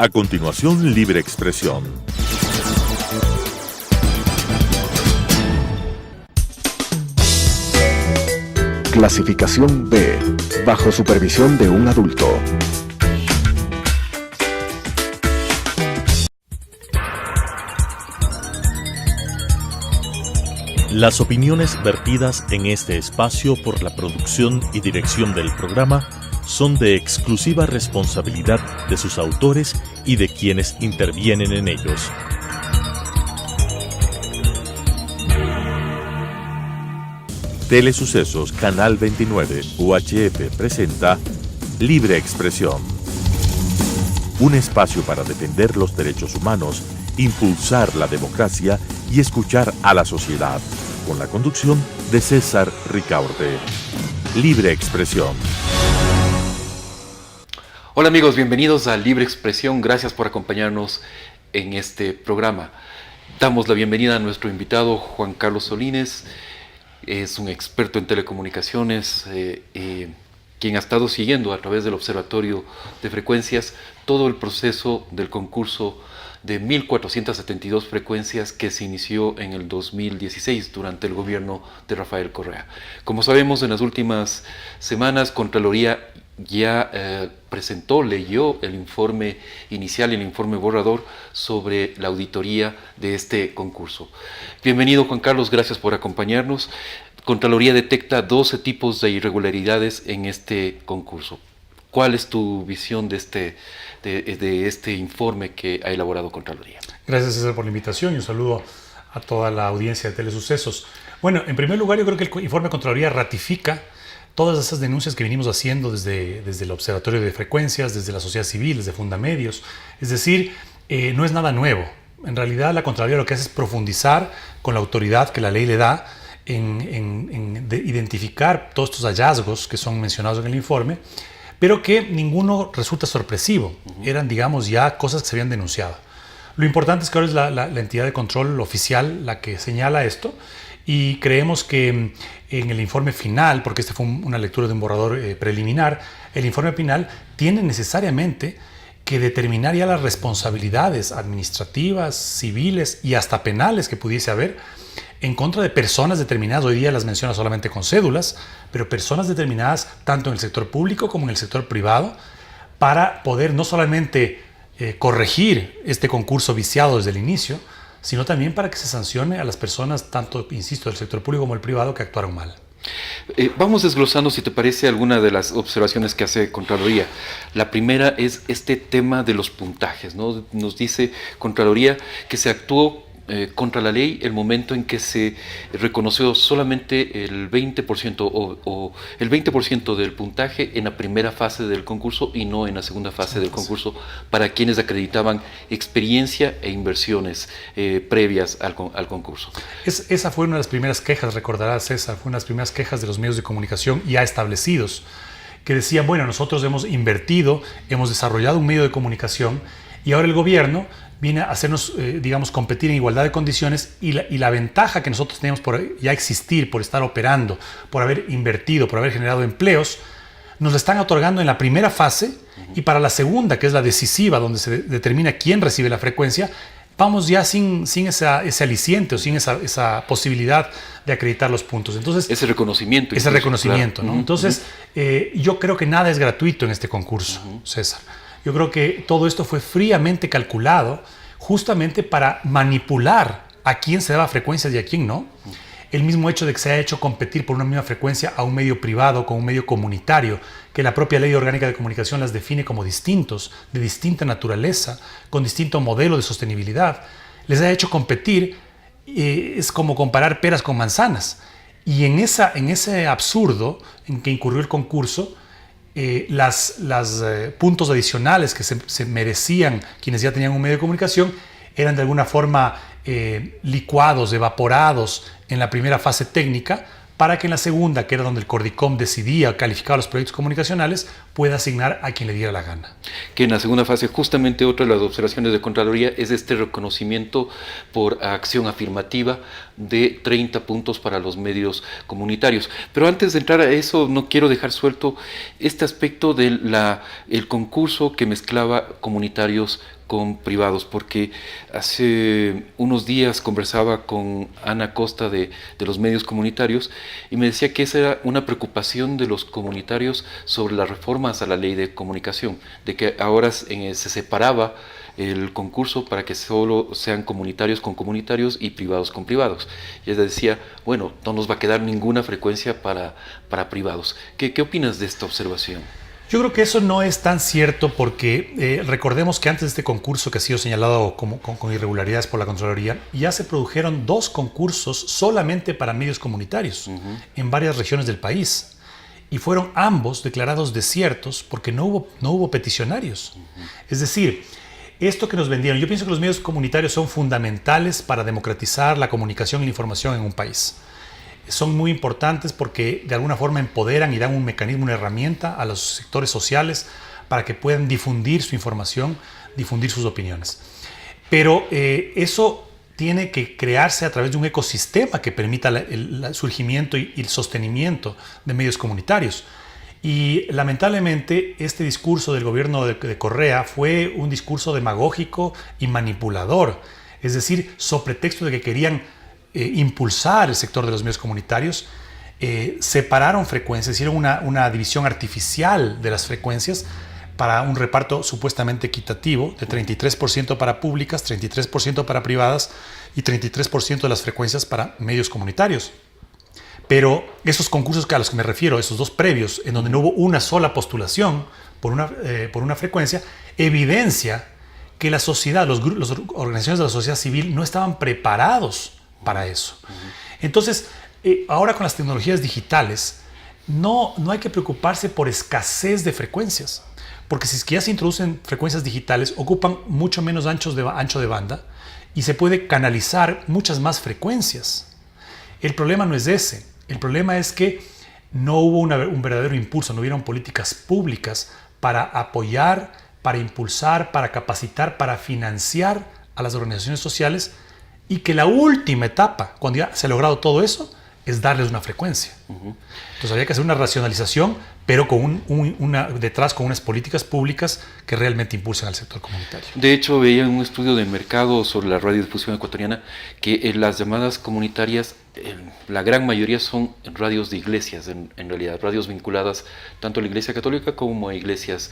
A continuación, Libre Expresión. Clasificación B, bajo supervisión de un adulto. Las opiniones vertidas en este espacio por la producción y dirección del programa son de exclusiva responsabilidad de sus autores y de quienes intervienen en ellos. Telesucesos Canal 29 UHF presenta Libre Expresión. Un espacio para defender los derechos humanos, impulsar la democracia y escuchar a la sociedad. Con la conducción de César Ricaurte. Libre Expresión. Hola amigos, bienvenidos a Libre Expresión. Gracias por acompañarnos en este programa. Damos la bienvenida a nuestro invitado Juan Carlos Solines. Es un experto en telecomunicaciones, quien ha estado siguiendo a través del Observatorio de Frecuencias todo el proceso del concurso de 1.472 frecuencias que se inició en el 2016 durante el gobierno de Rafael Correa. Como sabemos, en las últimas semanas, Contraloría ya leyó el informe inicial, el informe borrador sobre la auditoría de este concurso. Bienvenido, Juan Carlos, gracias por acompañarnos. Contraloría detecta 12 tipos de irregularidades en este concurso. ¿Cuál es tu visión de este informe que ha elaborado Contraloría? Gracias, César, por la invitación y un saludo a toda la audiencia de Telesucesos. Bueno, en primer lugar, yo creo que el informe de Contraloría ratifica todas esas denuncias que venimos haciendo desde el Observatorio de Frecuencias, desde la sociedad civil, desde Fundamedios. Es decir, no es nada nuevo. En realidad, la Contraloría lo que hace es profundizar con la autoridad que la ley le da en identificar todos estos hallazgos que son mencionados en el informe, pero que ninguno resulta sorpresivo. Eran, digamos, ya cosas que se habían denunciado. Lo importante es que ahora es la entidad de control oficial la que señala esto, y creemos que en el informe final, porque esta fue una lectura de un borrador preliminar, el informe final tiene necesariamente que determinar ya las responsabilidades administrativas, civiles y hasta penales que pudiese haber en contra de personas determinadas. Hoy día las menciona solamente con cédulas, pero personas determinadas tanto en el sector público como en el sector privado, para poder no solamente corregir este concurso viciado desde el inicio, sino también para que se sancione a las personas, tanto, insisto, del sector público como el privado, que actuaron mal. Vamos desglosando, si te parece, alguna de las observaciones que hace Contraloría. La primera es este tema de los puntajes, ¿no? Nos dice Contraloría que se actuó contra la ley el momento en que se reconoció solamente el 20% o el 20% del puntaje en la primera fase del concurso y no en la segunda fase del concurso para quienes acreditaban experiencia e inversiones previas al concurso. Esa fue una de las primeras quejas, recordarás, César, fue una de las primeras quejas de los medios de comunicación ya establecidos, que decían, bueno, nosotros hemos invertido, hemos desarrollado un medio de comunicación y ahora el gobierno viene a hacernos, digamos, competir en igualdad de condiciones, y la ventaja que nosotros tenemos por ya existir, por estar operando, por haber invertido, por haber generado empleos, nos la están otorgando en la primera fase, y para la segunda, que es la decisiva, donde se determina quién recibe la frecuencia, vamos ya sin ese aliciente o sin esa posibilidad de acreditar los puntos. Entonces, ese reconocimiento. Ese reconocimiento, claro. ¿no? Entonces, yo creo que nada es gratuito en este concurso, César. Yo creo que todo esto fue fríamente calculado justamente para manipular a quién se daba frecuencias y a quién no. El mismo hecho de que se haya hecho competir por una misma frecuencia a un medio privado con un medio comunitario, que la propia Ley Orgánica de Comunicación las define como distintos, de distinta naturaleza, con distinto modelo de sostenibilidad, les haya hecho competir, es como comparar peras con manzanas. Y en ese absurdo en que incurrió el concurso, las puntos adicionales que se merecían quienes ya tenían un medio de comunicación eran de alguna forma licuados, evaporados en la primera fase técnica, para que en la segunda, que era donde el Cordicom decidía calificar los proyectos comunicacionales, pueda asignar a quien le diera la gana. Que en la segunda fase, justamente otra de las observaciones de Contraloría es este reconocimiento por acción afirmativa de 30 puntos para los medios comunitarios. Pero antes de entrar a eso, no quiero dejar suelto este aspecto del concurso que mezclaba comunitarios con privados, porque hace unos días conversaba con Ana Costa de los medios comunitarios y me decía que esa era una preocupación de los comunitarios sobre las reformas a la ley de comunicación, de que ahora se separaba el concurso para que solo sean comunitarios con comunitarios y privados con privados. Y ella decía, bueno, no nos va a quedar ninguna frecuencia para privados. ¿Qué opinas de esta observación? Yo creo que eso no es tan cierto porque recordemos que antes de este concurso que ha sido señalado con irregularidades por la Contraloría, ya se produjeron 2 concursos solamente para medios comunitarios en varias regiones del país. Y fueron ambos declarados desiertos porque no hubo peticionarios. Es decir, esto que nos vendieron, yo pienso que los medios comunitarios son fundamentales para democratizar la comunicación y la información en un país. Son muy importantes porque de alguna forma empoderan y dan un mecanismo, una herramienta a los sectores sociales para que puedan difundir su información, difundir sus opiniones. Pero eso tiene que crearse a través de un ecosistema que permita el surgimiento y el sostenimiento de medios comunitarios. Y lamentablemente este discurso del gobierno de Correa fue un discurso demagógico y manipulador. Es decir, sobre pretexto de que querían impulsar el sector de los medios comunitarios, separaron frecuencias, hicieron una división artificial de las frecuencias para un reparto supuestamente equitativo de 33% para públicas, 33% para privadas y 33% de las frecuencias para medios comunitarios. Pero esos concursos a los que me refiero, esos 2 previos, en donde no hubo una sola postulación por una frecuencia, evidencia que la sociedad, las organizaciones de la sociedad civil no estaban preparados para eso. Entonces, ahora con las tecnologías digitales, no hay que preocuparse por escasez de frecuencias, porque si es que ya se introducen frecuencias digitales, ocupan mucho menos ancho de banda y se puede canalizar muchas más frecuencias. El problema no es ese. El problema es que no hubo un verdadero impulso, no hubieron políticas públicas para apoyar, para impulsar, para capacitar, para financiar a las organizaciones sociales, y que la última etapa, cuando ya se ha logrado todo eso, es darles una frecuencia. Entonces había que hacer una racionalización, pero detrás con unas políticas públicas que realmente impulsen al sector comunitario. De hecho, veía en un estudio de mercado sobre la radiodifusión ecuatoriana que las llamadas comunitarias, la gran mayoría son radios de iglesias, en realidad, radios vinculadas tanto a la Iglesia Católica como a iglesias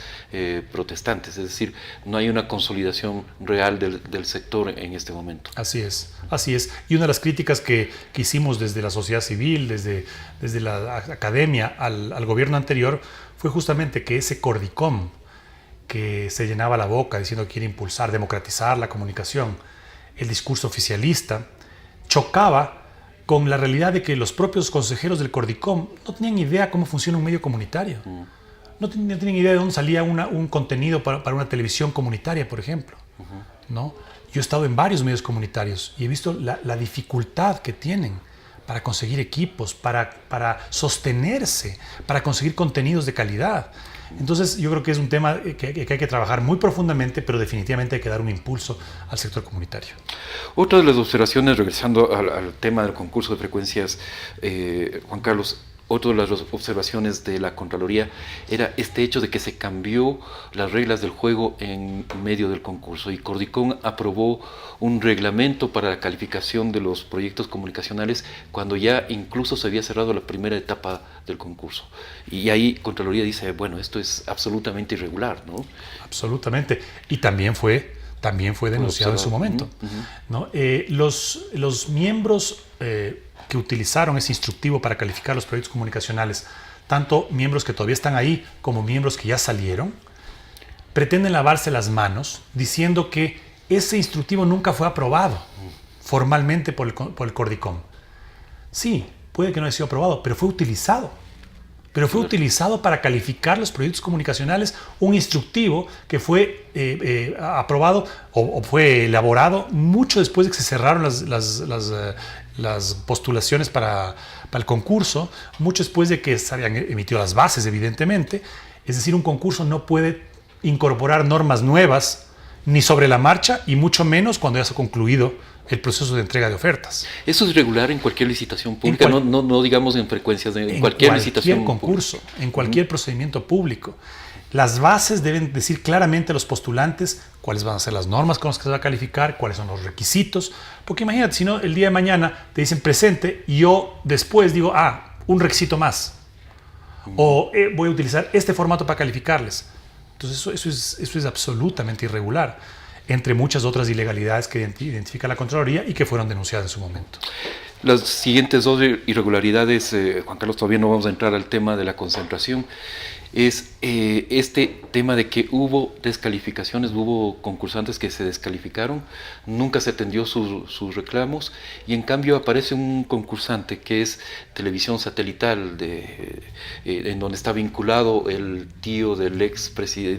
protestantes. Es decir, no hay una consolidación real del sector en este momento. Así es. Y una de las críticas que hicimos desde la sociedad civil, desde la academia al gobierno anterior, fue justamente que ese Cordicom, que se llenaba la boca diciendo que quiere impulsar, democratizar la comunicación, el discurso oficialista, chocaba con la realidad de que los propios consejeros del Cordicom no tenían idea cómo funciona un medio comunitario. No tenían idea de dónde salía un contenido para una televisión comunitaria, por ejemplo. ¿No? Yo he estado en varios medios comunitarios y he visto la dificultad que tienen para conseguir equipos, para sostenerse, para conseguir contenidos de calidad. Entonces yo creo que es un tema que hay que trabajar muy profundamente, pero definitivamente hay que dar un impulso al sector comunitario. Otra de las observaciones, regresando al tema del concurso de frecuencias, Juan Carlos, otra de las observaciones de la Contraloría era este hecho de que se cambió las reglas del juego en medio del concurso y Cordicom aprobó un reglamento para la calificación de los proyectos comunicacionales cuando ya incluso se había cerrado la primera etapa del concurso. Y ahí Contraloría dice, bueno, esto es absolutamente irregular, ¿no? Absolutamente. Y también fue denunciado en su momento. ¿No? Los miembros que utilizaron ese instructivo para calificar los proyectos comunicacionales, tanto miembros que todavía están ahí como miembros que ya salieron, pretenden lavarse las manos diciendo que ese instructivo nunca fue aprobado formalmente por el Cordicom. Sí, puede que no haya sido aprobado, pero fue utilizado. Pero fue utilizado para calificar los proyectos comunicacionales, un instructivo que fue aprobado o fue elaborado mucho después de que se cerraron las postulaciones para el concurso, mucho después de que se habían emitido las bases, evidentemente, Es decir, un concurso no puede incorporar normas nuevas ni sobre la marcha y mucho menos cuando ya se ha concluido el proceso de entrega de ofertas. Eso es regular en cualquier licitación pública, no digamos en frecuencias, en cualquier licitación concurso, pública. En cualquier procedimiento público. Las bases deben decir claramente a los postulantes cuáles van a ser las normas con las que se va a calificar, cuáles son los requisitos. Porque imagínate, si no, el día de mañana te dicen presente y yo después digo, un requisito más. O voy a utilizar este formato para calificarles. Entonces eso es absolutamente irregular, entre muchas otras ilegalidades que identifica la Contraloría y que fueron denunciadas en su momento. Las siguientes dos irregularidades, Juan Carlos, todavía no vamos a entrar al tema de la concentración, es este tema de que hubo descalificaciones, hubo concursantes que se descalificaron, nunca se atendió sus reclamos y en cambio aparece un concursante que es Televisión Satelital, en donde está vinculado el tío del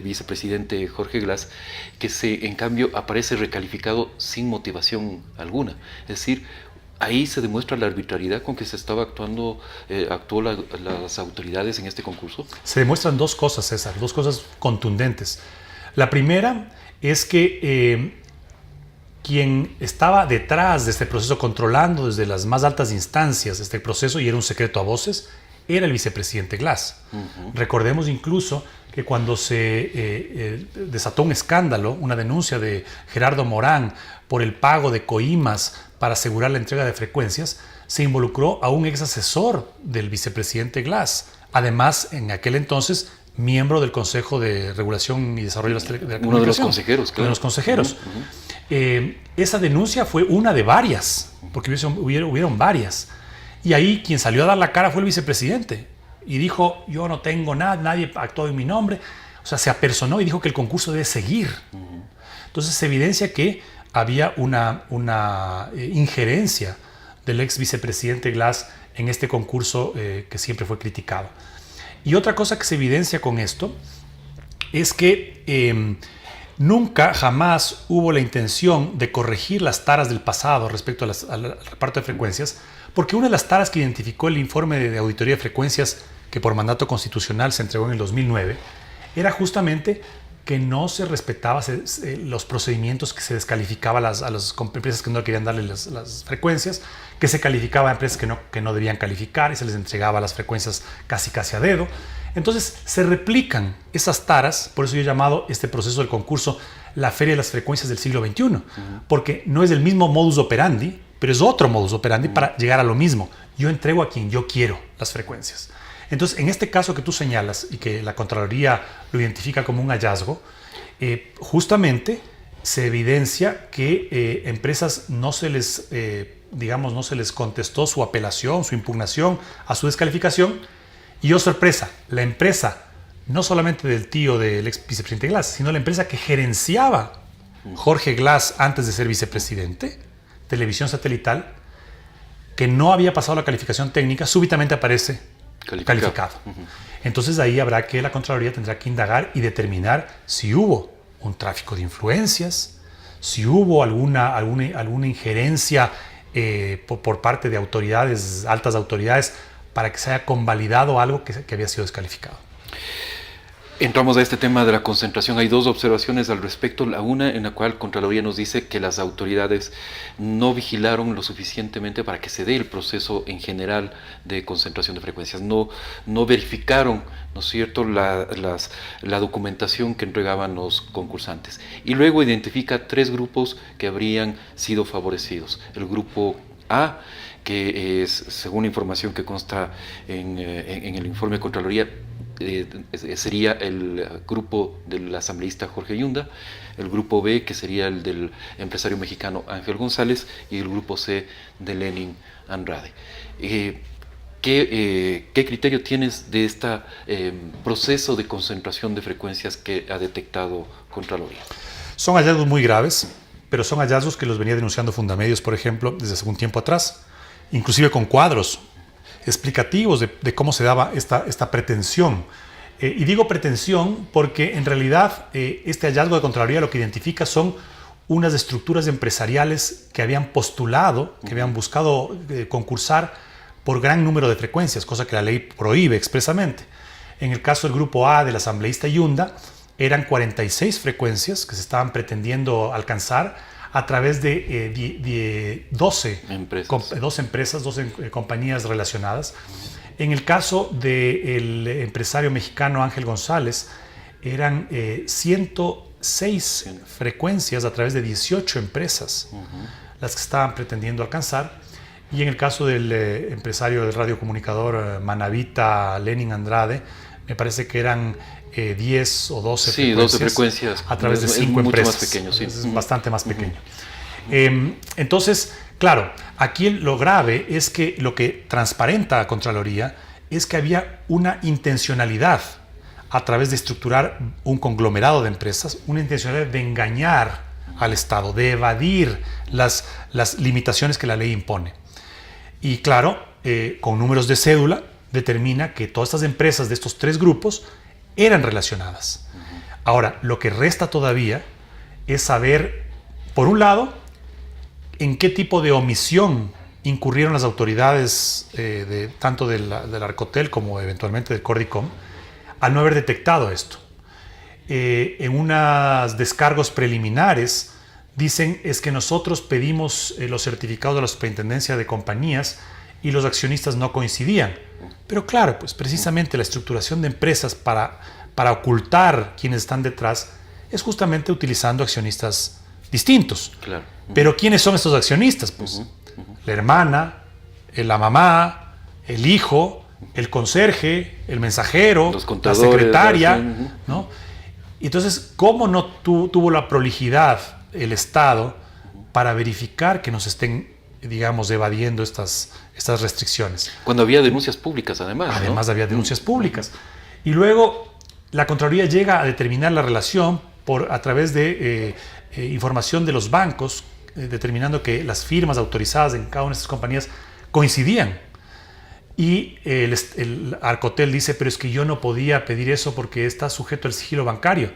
vicepresidente Jorge Glass, que en cambio aparece recalificado sin motivación alguna. Es decir, ahí se demuestra la arbitrariedad con que se estaba actuó las autoridades en este concurso. Se demuestran dos cosas, César, dos cosas contundentes. La primera es que quien estaba detrás de este proceso, controlando desde las más altas instancias este proceso, y era un secreto a voces, era el vicepresidente Glass. Recordemos incluso que cuando se desató un escándalo, una denuncia de Gerardo Morán por el pago de coimas para asegurar la entrega de frecuencias, se involucró a un ex asesor del vicepresidente Glass. Además, en aquel entonces, miembro del Consejo de Regulación y Desarrollo de la Comunicación. Uno de los consejeros, claro. Uno de los consejeros. Esa denuncia fue una de varias, porque hubieron varias. Y ahí quien salió a dar la cara fue el vicepresidente. Y dijo, yo no tengo nada, nadie actuó en mi nombre. O sea, se apersonó y dijo que el concurso debe seguir. Entonces se evidencia que había una injerencia del ex vicepresidente Glass en este concurso que siempre fue criticado. Y otra cosa que se evidencia con esto es que nunca, jamás hubo la intención de corregir las taras del pasado respecto al reparto de frecuencias, porque una de las taras que identificó el informe de auditoría de frecuencias que por mandato constitucional se entregó en el 2009 era justamente que no se respetaba los procedimientos, que se descalificaba a las empresas que no querían darle las frecuencias, que se calificaba a empresas que no debían calificar y se les entregaba las frecuencias casi a dedo. Entonces se replican esas taras, por eso yo he llamado este proceso del concurso la Feria de las Frecuencias del siglo XXI, porque no es el mismo modus operandi, pero es otro modus operandi para llegar a lo mismo. Yo entrego a quien yo quiero las frecuencias. Entonces, en este caso que tú señalas y que la Contraloría lo identifica como un hallazgo, justamente se evidencia que empresas no se les contestó su apelación, su impugnación a su descalificación. Y oh sorpresa, la empresa, no solamente del tío del ex vicepresidente Glass, sino la empresa que gerenciaba Jorge Glass antes de ser vicepresidente, Televisión Satelital, que no había pasado la calificación técnica, súbitamente aparece calificado. Entonces ahí habrá que la Contraloría tendrá que indagar y determinar si hubo un tráfico de influencias, si hubo alguna injerencia por parte de autoridades, altas autoridades, para que se haya convalidado algo que había sido descalificado. Entramos a este tema de la concentración. Hay dos observaciones al respecto. La una, en la cual Contraloría nos dice que las autoridades no vigilaron lo suficientemente para que se dé el proceso en general de concentración de frecuencias. No verificaron, ¿no es cierto?, la documentación que entregaban los concursantes. Y luego identifica 3 grupos que habrían sido favorecidos. El grupo A, que es, según la información que consta en el informe de Contraloría, sería el grupo del asambleísta Jorge Yunda, el grupo B, que sería el del empresario mexicano Ángel González, y el grupo C de Lenin Andrade. ¿Qué criterio tienes de este proceso de concentración de frecuencias que ha detectado Contraloría? Son hallazgos muy graves, pero son hallazgos que los venía denunciando Fundamedios, por ejemplo, desde hace un tiempo atrás, inclusive con cuadros explicativos de cómo se daba esta pretensión. Y digo pretensión porque en realidad este hallazgo de Contraloría lo que identifica son unas estructuras empresariales que habían postulado, que habían buscado concursar por gran número de frecuencias, cosa que la ley prohíbe expresamente. En el caso del grupo A del asambleísta Yunda, eran 46 frecuencias que se estaban pretendiendo alcanzar a través de 12 empresas, 12 compañías relacionadas. En el caso del empresario mexicano Ángel González, eran 106 frecuencias a través de 18 empresas las que estaban pretendiendo alcanzar. Y en el caso del empresario del radiocomunicador Manavita Lenin Andrade, me parece que eran 10 o 12 frecuencias a través de 5 empresas. Más pequeño, sí. Es bastante más pequeño. Entonces, claro, aquí lo grave es que lo que transparenta a Contraloría es que había una intencionalidad a través de estructurar un conglomerado de empresas, una intencionalidad de engañar al Estado, de evadir las limitaciones que la ley impone. Y claro, con números de cédula determina que todas estas empresas de estos 3 grupos eran relacionadas. Ahora, lo que resta todavía es saber, por un lado, en qué tipo de omisión incurrieron las autoridades tanto del Arcotel como eventualmente del Cordicom al no haber detectado esto. En unos descargos preliminares dicen es que nosotros pedimos los certificados de la superintendencia de compañías y los accionistas no coincidían. Pero claro, pues precisamente la estructuración de empresas para ocultar quienes están detrás es justamente utilizando accionistas distintos. Claro. Pero ¿quiénes son estos accionistas? Pues la hermana, la mamá, el hijo, el conserje, el mensajero, la secretaria, ¿no? Entonces, ¿cómo no tuvo la prolijidad el Estado para verificar que nos estén, digamos, evadiendo estas restricciones? Cuando había denuncias públicas, además. Además, ¿no? Había denuncias públicas. Y luego la Contraloría llega a determinar la relación a través de información de los bancos, determinando que las firmas autorizadas en cada una de estas compañías coincidían. Y el Arcotel dice, pero es que yo no podía pedir eso porque está sujeto al sigilo bancario.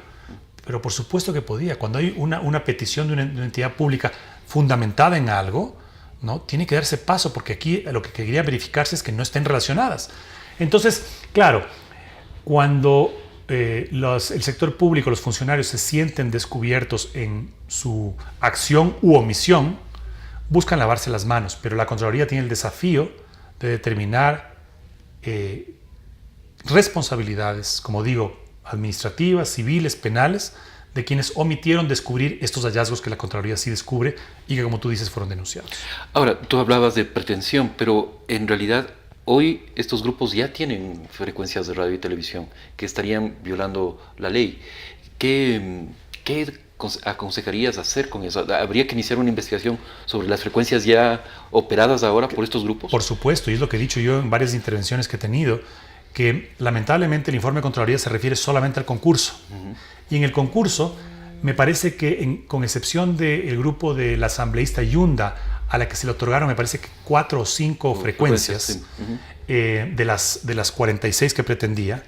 Pero por supuesto que podía. Cuando hay una petición de una entidad pública fundamentada en algo, ¿no? Tiene que darse paso, porque aquí lo que quería verificarse es que no estén relacionadas. Entonces, claro, cuando el sector público, los funcionarios se sienten descubiertos en su acción u omisión, buscan lavarse las manos, pero la Contraloría tiene el desafío de determinar responsabilidades, como digo, administrativas, civiles, penales, de quienes omitieron descubrir estos hallazgos que la Contraloría sí descubre y que, como tú dices, fueron denunciados. Ahora, tú hablabas de pretensión, pero en realidad hoy estos grupos ya tienen frecuencias de radio y televisión que estarían violando la ley. ¿Qué aconsejarías hacer con eso? ¿Habría que iniciar una investigación sobre las frecuencias ya operadas ahora por estos grupos? Por supuesto, y es lo que he dicho yo en varias intervenciones que he tenido, que lamentablemente el informe de Contraloría se refiere solamente al concurso. Y en el concurso, me parece que con excepción del grupo del asambleísta Yunda, a la que se le otorgaron, me parece que 4 o 5 frecuencias sí. de las 46 que pretendía.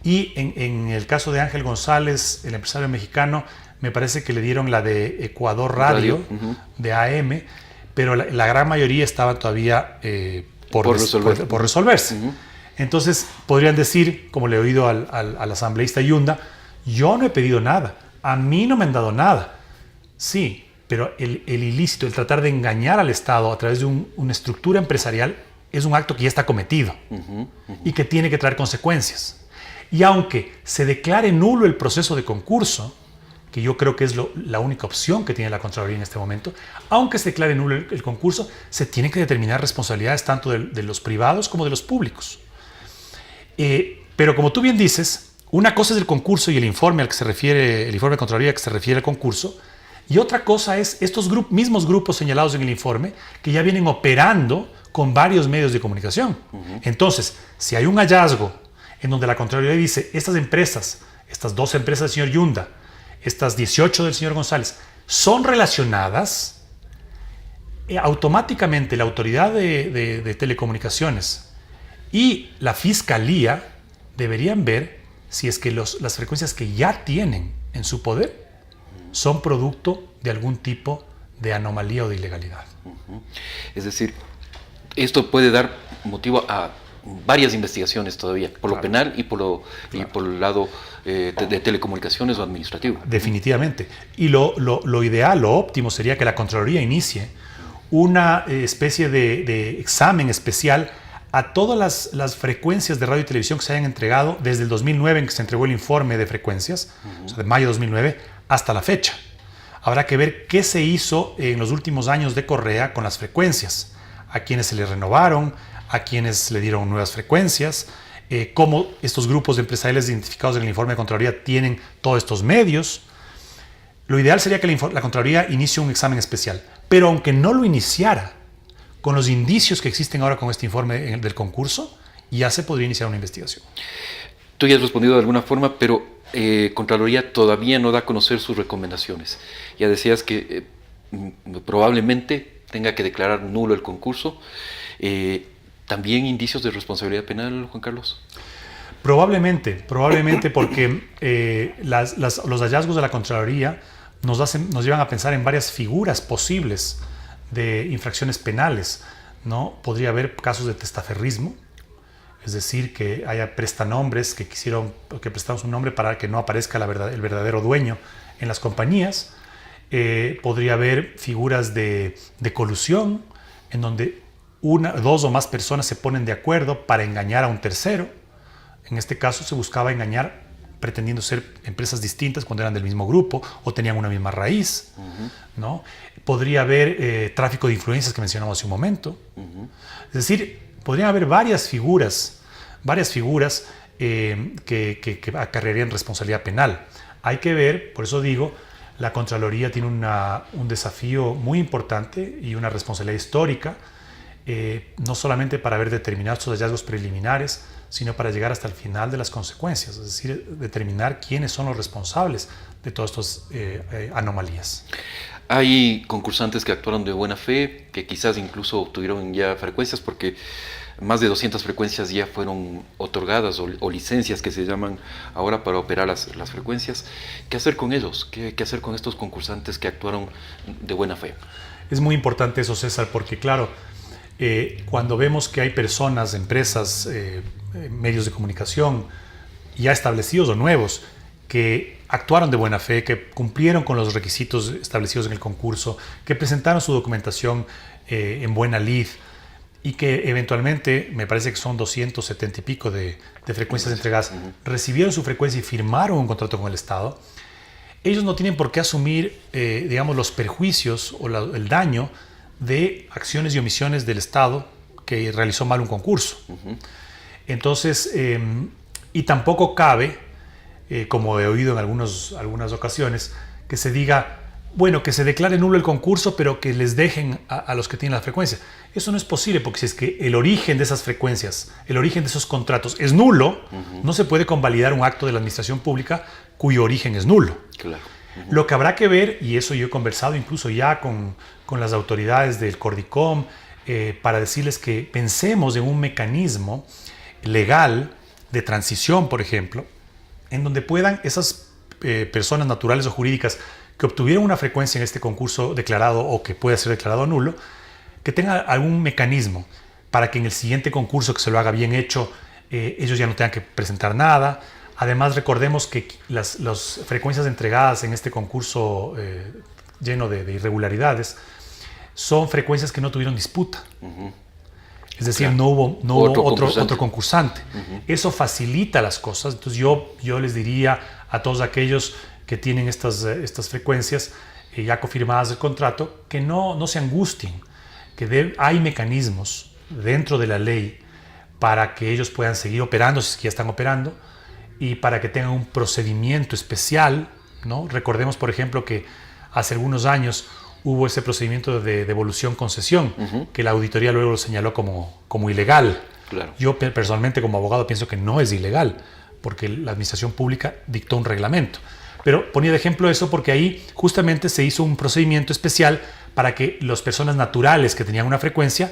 Y en el caso de Ángel González, el empresario mexicano, me parece que le dieron la de Ecuador Radio. De AM, pero la gran mayoría estaba todavía por resolverse. Entonces podrían decir, como le he oído al asambleísta Yunda, yo no he pedido nada, a mí no me han dado nada. Sí, pero el ilícito, el tratar de engañar al Estado a través de una estructura empresarial es un acto que ya está cometido y que tiene que traer consecuencias. Y aunque se declare nulo el proceso de concurso, que yo creo que es la única opción que tiene la Contraloría en este momento, aunque se declare nulo el concurso, se tienen que determinar responsabilidades tanto de los privados como de los públicos. Pero como tú bien dices, una cosa es el concurso y el informe al que se refiere, el informe de Contraloría que se refiere al concurso, y otra cosa es estos mismos grupos señalados en el informe que ya vienen operando con varios medios de comunicación. Entonces, si hay un hallazgo en donde la Contraloría dice, estas empresas, estas 2 empresas del señor Yunda, estas 18 del señor González, son relacionadas, automáticamente la autoridad de telecomunicaciones y la fiscalía deberían ver si es que las frecuencias que ya tienen en su poder son producto de algún tipo de anomalía o de ilegalidad. Es decir, esto puede dar motivo a varias investigaciones todavía, por lo penal y por el lado de telecomunicaciones o administrativo. Definitivamente. Y lo ideal, lo óptimo sería que la Contraloría inicie una especie de examen especial a todas las frecuencias de radio y televisión que se hayan entregado desde el 2009, en que se entregó el informe de frecuencias, o sea, de mayo de 2009, hasta la fecha. Habrá que ver qué se hizo en los últimos años de Correa con las frecuencias, a quienes se le renovaron, a quienes le dieron nuevas frecuencias, cómo estos grupos de empresariales identificados en el informe de Contraloría tienen todos estos medios. Lo ideal sería que la Contraloría inicie un examen especial, pero aunque no lo iniciara, con los indicios que existen ahora con este informe del concurso, ya se podría iniciar una investigación. Tú ya has respondido de alguna forma, pero Contraloría todavía no da a conocer sus recomendaciones. Ya decías que probablemente tenga que declarar nulo el concurso. ¿También indicios de responsabilidad penal, Juan Carlos? Probablemente porque los hallazgos de la Contraloría nos llevan a pensar en varias figuras posibles de infracciones penales, ¿no? Podría haber casos de testaferrismo, es decir, que haya prestanombres que prestamos un nombre para que no aparezca el verdadero dueño en las compañías. Podría haber figuras de colusión, en donde dos o más personas se ponen de acuerdo para engañar a un tercero. En este caso se buscaba engañar pretendiendo ser empresas distintas cuando eran del mismo grupo o tenían una misma raíz, ¿no? Podría haber tráfico de influencias que mencionamos hace un momento. Es decir, podrían haber varias figuras que acarrearían responsabilidad penal. Hay que ver, por eso digo, la Contraloría tiene un desafío muy importante y una responsabilidad histórica, no solamente para haber determinado estos hallazgos preliminares, sino para llegar hasta el final de las consecuencias, es decir, determinar quiénes son los responsables de todas estas anomalías. Hay concursantes que actuaron de buena fe, que quizás incluso obtuvieron ya frecuencias, porque más de 200 frecuencias ya fueron otorgadas o licencias que se llaman ahora para operar las frecuencias. ¿Qué hacer con ellos? ¿Qué hacer con estos concursantes que actuaron de buena fe? Es muy importante eso, César, porque claro, cuando vemos que hay personas, empresas, medios de comunicación ya establecidos o nuevos que actuaron de buena fe, que cumplieron con los requisitos establecidos en el concurso, que presentaron su documentación en buena lid y que eventualmente, me parece que son 270 y pico de frecuencias entregadas, recibieron su frecuencia y firmaron un contrato con el Estado, ellos no tienen por qué asumir, digamos, los perjuicios o el daño de acciones y omisiones del Estado que realizó mal un concurso. Entonces, y tampoco cabe, como he oído en algunas ocasiones, que se diga, bueno, que se declare nulo el concurso, pero que les dejen a los que tienen la frecuencia. Eso no es posible, porque si es que el origen de esas frecuencias, el origen de esos contratos es nulo, no se puede convalidar un acto de la administración pública cuyo origen es nulo. Claro. Lo que habrá que ver, y eso yo he conversado incluso ya con las autoridades del Cordicom, para decirles que pensemos en un mecanismo legal de transición, por ejemplo, en donde puedan esas personas naturales o jurídicas que obtuvieron una frecuencia en este concurso declarado o que pueda ser declarado nulo, que tengan algún mecanismo para que en el siguiente concurso que se lo haga bien hecho, ellos ya no tengan que presentar nada. Además, recordemos que las frecuencias entregadas en este concurso lleno de irregularidades son frecuencias que no tuvieron disputa. Es decir, claro, no hubo otro concursante. Eso facilita las cosas. Entonces yo les diría a todos aquellos que tienen estas frecuencias ya confirmadas del contrato, que no se angustien, que hay mecanismos dentro de la ley para que ellos puedan seguir operando, si es que ya están operando, y para que tengan un procedimiento especial, ¿no? Recordemos, por ejemplo, que hace algunos años hubo ese procedimiento de devolución-concesión, que la auditoría luego lo señaló como ilegal. Claro. Yo personalmente como abogado pienso que no es ilegal, porque la administración pública dictó un reglamento. Pero ponía de ejemplo eso porque ahí justamente se hizo un procedimiento especial para que las personas naturales que tenían una frecuencia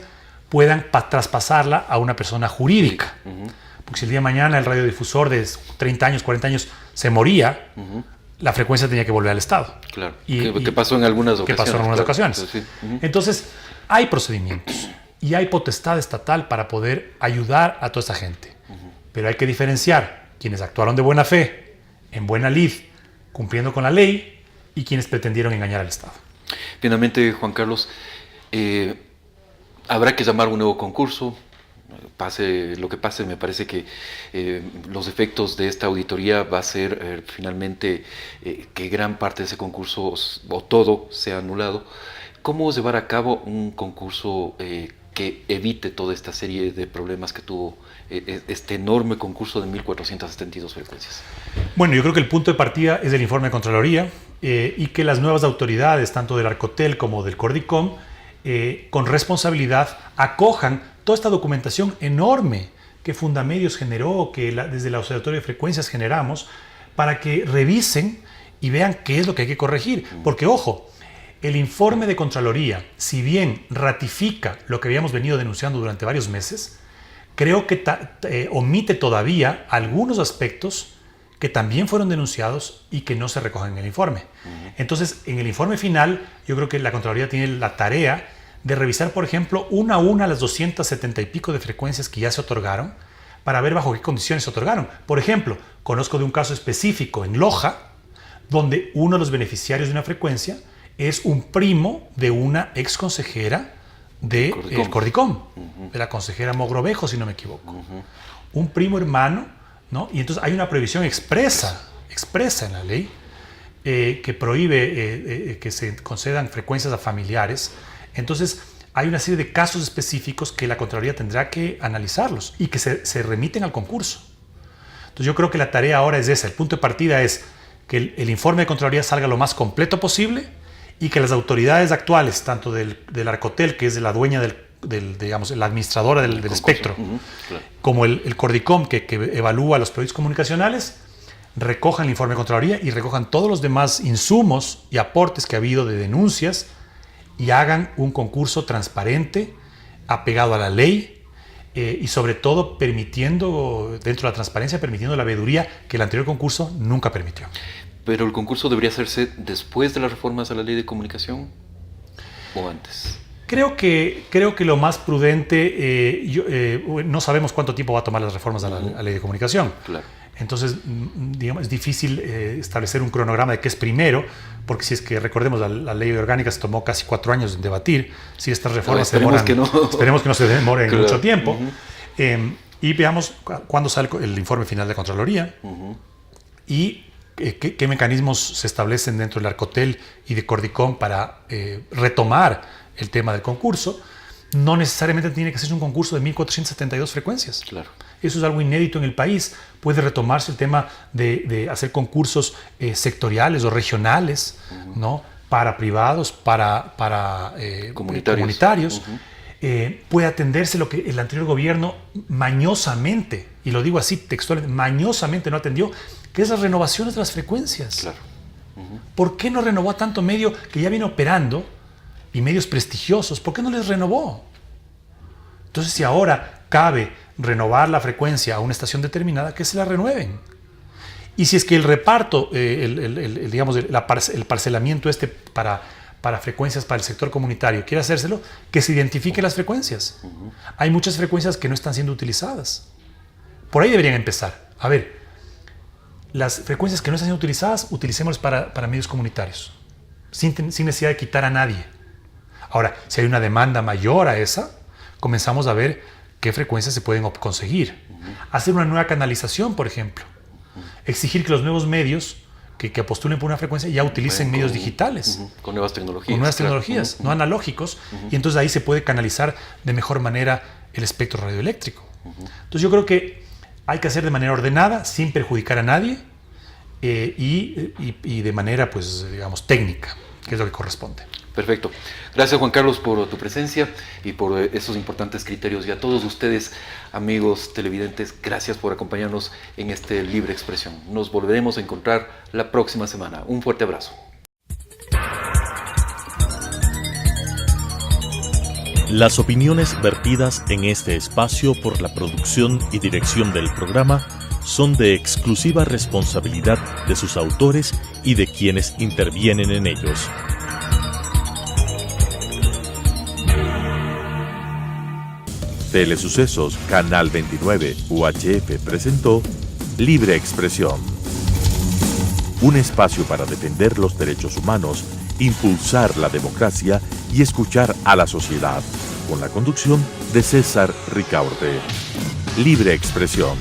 puedan traspasarla a una persona jurídica. Porque si el día de mañana el radiodifusor de 30 años, 40 años se moría, la frecuencia tenía que volver al Estado. Claro. ¿Qué pasó en algunas ocasiones? ¿Qué pasó en algunas ocasiones? Sí. Entonces, hay procedimientos. y hay potestad estatal para poder ayudar a toda esa gente. Pero hay que diferenciar quienes actuaron de buena fe, en buena lid, cumpliendo con la ley, y quienes pretendieron engañar al Estado. Finalmente, Juan Carlos, habrá que llamar un nuevo concurso. Pase lo que pase, me parece que los efectos de esta auditoría va a ser finalmente que gran parte de ese concurso o todo sea anulado. ¿Cómo llevar a cabo un concurso que evite toda esta serie de problemas que tuvo este enorme concurso de 1.472 frecuencias? Bueno, yo creo que el punto de partida es el informe de Contraloría y que las nuevas autoridades, tanto del Arcotel como del Cordicom, con responsabilidad acojan toda esta documentación enorme que Fundamedios generó, que desde el Observatorio de Frecuencias generamos, para que revisen y vean qué es lo que hay que corregir. Porque, ojo, el informe de Contraloría, si bien ratifica lo que habíamos venido denunciando durante varios meses, creo que omite todavía algunos aspectos que también fueron denunciados y que no se recogen en el informe. Entonces, en el informe final, yo creo que la Contraloría tiene la tarea de revisar, por ejemplo, una a una las 270 y pico de frecuencias que ya se otorgaron, para ver bajo qué condiciones se otorgaron. Por ejemplo, conozco de un caso específico en Loja, donde uno de los beneficiarios de una frecuencia es un primo de una ex consejera del Cordicom, de la consejera Mogrovejo, si no me equivoco. Un primo hermano, ¿no? Y entonces hay una prohibición expresa en la ley que prohíbe que se concedan frecuencias a familiares. Entonces hay una serie de casos específicos que la Contraloría tendrá que analizarlos y que se remiten al concurso. Entonces yo creo que la tarea ahora es esa. El punto de partida es que el informe de Contraloría salga lo más completo posible y que las autoridades actuales, tanto del Arcotel, que es de la dueña digamos, la administradora del espectro, claro, como el Cordicom, que evalúa los proyectos comunicacionales, recojan el informe de Contraloría y recojan todos los demás insumos y aportes que ha habido de denuncias y hagan un concurso transparente, apegado a la ley y sobre todo permitiendo, dentro de la transparencia, permitiendo la veeduría que el anterior concurso nunca permitió. ¿Pero el concurso debería hacerse después de las reformas a la ley de comunicación o antes? Creo que lo más prudente, no sabemos cuánto tiempo va a tomar las reformas a la ley de comunicación. Claro. Entonces, digamos, es difícil establecer un cronograma de qué es primero, porque si es que recordemos, la ley orgánica se tomó casi 4 años en debatir. Si estas reformas esperemos que no se demoren claro, mucho tiempo. Y veamos cuándo sale el informe final de Contraloría y qué mecanismos se establecen dentro del Arcotel y de Cordicom para retomar el tema del concurso. No necesariamente tiene que ser un concurso de 1.472 frecuencias. Claro. Eso es algo inédito en el país. Puede retomarse el tema de hacer concursos sectoriales o regionales, ¿no? Para privados, para comunitarios. Puede atenderse lo que el anterior gobierno mañosamente, y lo digo así textualmente, mañosamente no atendió, que es las renovaciones de las frecuencias. Claro. ¿Por qué no renovó a tanto medio que ya viene operando y medios prestigiosos? ¿Por qué no les renovó? Entonces, si ahora cabe renovar la frecuencia a una estación determinada, que se la renueven. Y si es que el reparto, digamos, el parcelamiento para frecuencias para el sector comunitario quiere hacérselo, que se identifique las frecuencias. Hay muchas frecuencias que no están siendo utilizadas. Por ahí deberían empezar. A ver, las frecuencias que no están siendo utilizadas, utilicémoslas para medios comunitarios, sin necesidad de quitar a nadie. Ahora, si hay una demanda mayor a esa, comenzamos a ver qué frecuencias se pueden conseguir. Hacer una nueva canalización, por ejemplo. Exigir que los nuevos medios que postulen por una frecuencia ya utilicen medios digitales. Con nuevas tecnologías. Con nuevas tecnologías, no analógicos. Y entonces ahí se puede canalizar de mejor manera el espectro radioeléctrico. Entonces yo creo que hay que hacer de manera ordenada, sin perjudicar a nadie y de manera, pues, digamos, técnica, que es lo que corresponde. Perfecto. Gracias, Juan Carlos, por tu presencia y por esos importantes criterios. Y a todos ustedes, amigos televidentes, gracias por acompañarnos en este Libre Expresión. Nos volveremos a encontrar la próxima semana. Un fuerte abrazo. Las opiniones vertidas en este espacio por la producción y dirección del programa son de exclusiva responsabilidad de sus autores y de quienes intervienen en ellos. Telesucesos, Canal 29, UHF presentó Libre Expresión. Un espacio para defender los derechos humanos, impulsar la democracia y escuchar a la sociedad. Con la conducción de César Ricaurte. Libre Expresión.